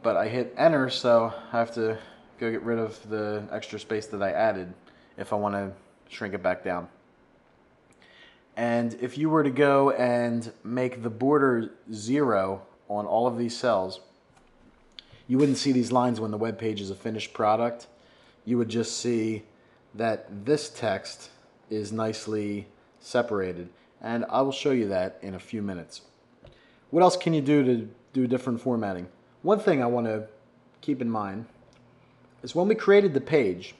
but I hit enter, so I have to go get rid of the extra space that I added if I want to shrink it back down. And if you were to go and make the border 0 on all of these cells, you wouldn't see these lines when the web page is a finished product. You would just see that this text is nicely separated. And I will show you that in a few minutes. What else can you do to do different formatting? One thing I want to keep in mind is when we created the page,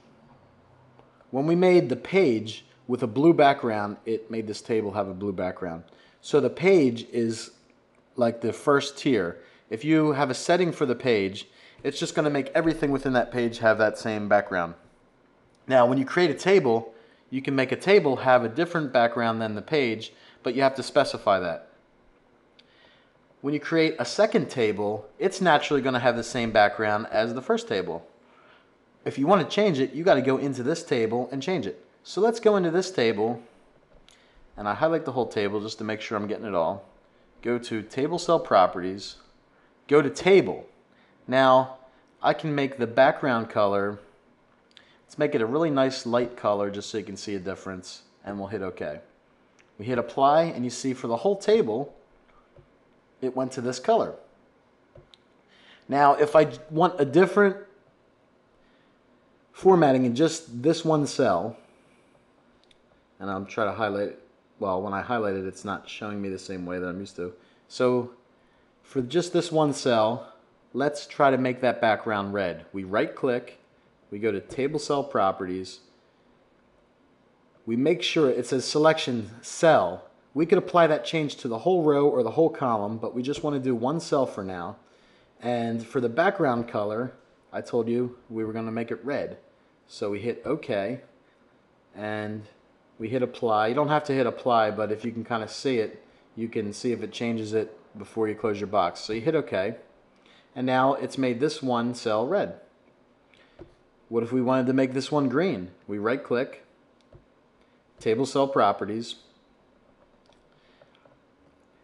when we made the page with a blue background, it made this table have a blue background. So the page is like the first tier. If you have a setting for the page, it's just going to make everything within that page have that same background. Now, when you create a table, you can make a table have a different background than the page, but you have to specify that. When you create a second table, it's naturally going to have the same background as the first table. If you want to change it, you got to go into this table and change it. So let's go into this table, and I highlight the whole table just to make sure I'm getting it all. Go to Table Cell Properties, go to Table. Now, I can make the background color, let's make it a really nice light color just so you can see a difference, and we'll hit OK. We hit Apply, and you see for the whole table, it went to this color. Now, if I want a different formatting in just this one cell, and I'll try to highlight it. Well, when I highlight it, it's not showing me the same way that I'm used to. So for just this one cell, let's try to make that background red. We right click, we go to Table Cell Properties, we make sure it says Selection Cell. We could apply that change to the whole row or the whole column, but we just want to do one cell for now. And for the background color, I told you we were going to make it red. So we hit OK, and we hit Apply. You don't have to hit Apply, but if you can kind of see it, you can see if it changes it before you close your box. So you hit OK, and now it's made this one cell red. What if we wanted to make this one green? We right click, Table Cell Properties.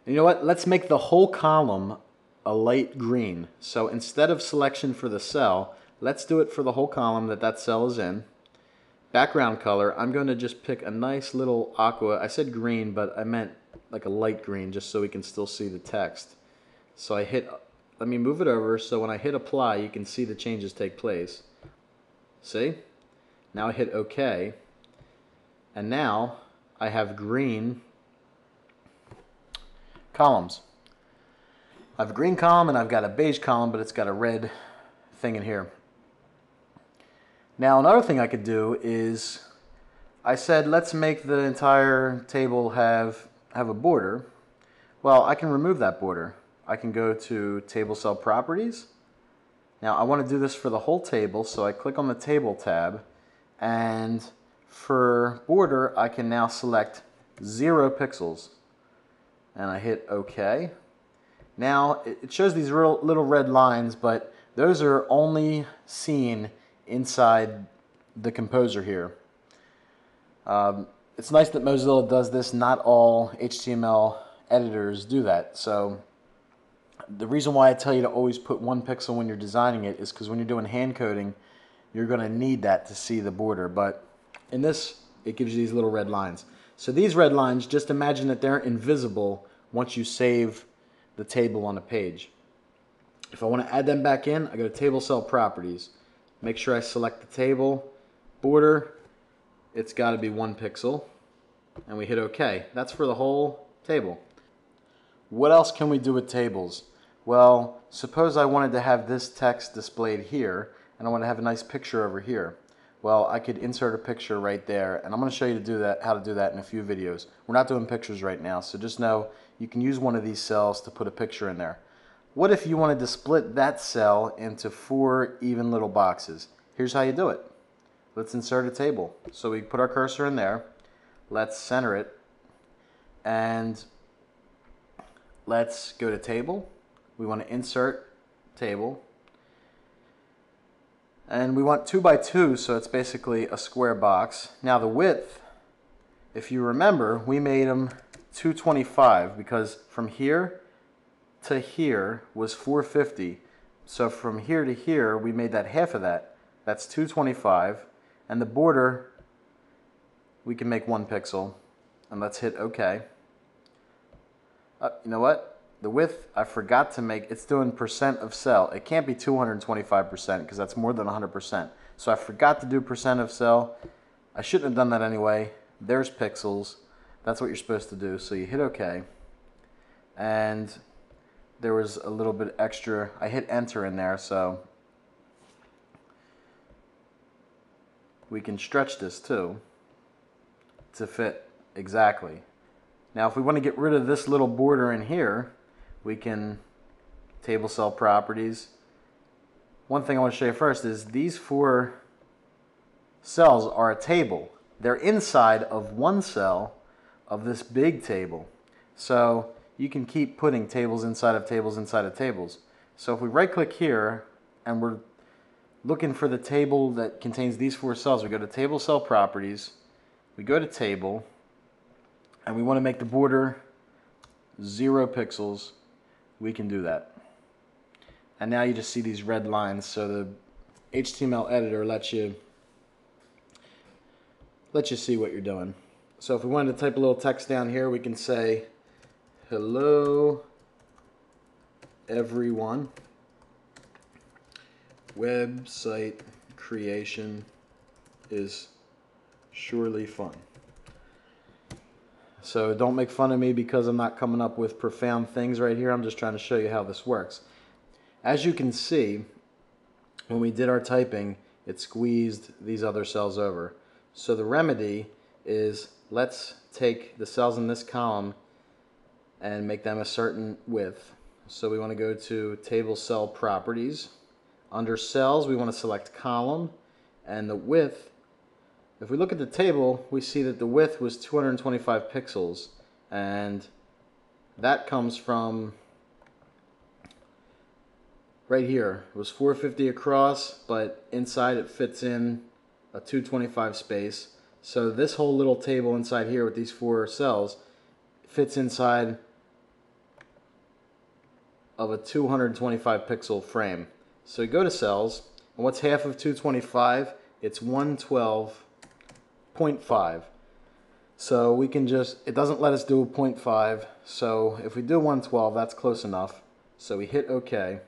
And you know what? Let's make the whole column a light green. So instead of selection for the cell, let's do it for the whole column that cell is in. Background color, I'm going to just pick a nice little aqua. I said green, but I meant like a light green just so we can still see the text. So I hit, let me move it over so when I hit Apply, you can see the changes take place. See? Now I hit OK. And now I have green columns. I have a green column and I've got a beige column, but it's got a red thing in here. Now another thing I could do is, I said let's make the entire table have a border. Well, I can remove that border. I can go to Table Cell Properties. Now I want to do this for the whole table, so I click on the Table tab, and for border I can now select 0 pixels. And I hit OK. Now it shows these little red lines, but those are only seen inside the composer here. It's nice that Mozilla does this. Not all HTML editors do that. So the reason why I tell you to always put 1 pixel when you're designing it is because when you're doing hand coding, you're going to need that to see the border. But in this, it gives you these little red lines. So these red lines, just imagine that they're invisible once you save the table on a page. If I want to add them back in, I go to Table Cell Properties. Make sure I select the table. Border, it's got to be 1 pixel. And we hit OK. That's for the whole table. What else can we do with tables? Well, suppose I wanted to have this text displayed here, and I want to have a nice picture over here. Well, I could insert a picture right there, and I'm going to show you how to do that in a few videos. We're not doing pictures right now, so just know you can use one of these cells to put a picture in there. What if you wanted to split that cell into 4 even little boxes? Here's how you do it. Let's insert a table. So we put our cursor in there. Let's center it. And let's go to Table. We want to insert table. And we want 2 by 2, so it's basically a square box. Now the width, if you remember, we made them 225 because from here to here was 450, So from here to here, we made that half of that. That's 225. And the border, we can make 1 pixel. And let's hit OK. You know what? The width, I forgot to make, it's doing percent of cell. It can't be 225% because that's more than 100%. So I forgot to do percent of cell. I shouldn't have done that anyway. There's pixels. That's what you're supposed to do. So you hit OK. And there was a little bit extra. I hit enter in there, so we can stretch this too to fit exactly. Now if we want to get rid of this little border in here, we can table cell properties. One thing I want to show you first is these 4 cells are a table. They're inside of one cell of this big table. So you can keep putting tables inside of tables inside of tables. So if we right click here and we're looking for the table that contains these 4 cells, we go to table cell properties, we go to table, and we want to make the border 0 pixels, we can do that. And now you just see these red lines. So the HTML editor lets you see what you're doing. So if we wanted to type a little text down here, we can say, hello everyone, website creation is surely fun. So don't make fun of me because I'm not coming up with profound things right here. I'm just trying to show you how this works. As you can see, when we did our typing, it squeezed these other cells over. So the remedy is, let's take the cells in this column and make them a certain width. So we want to go to table cell properties. Under cells, we want to select column, and the width, if we look at the table, we see that the width was 225 pixels, and that comes from right here. It was 450 across, but inside it fits in a 225 space. So this whole little table inside here with these 4 cells fits inside of a 225 pixel frame. So you go to cells, and what's half of 225? It's 112.5. So we can just, it doesn't let us do a 0.5, so if we do 112, that's close enough. So we hit OK.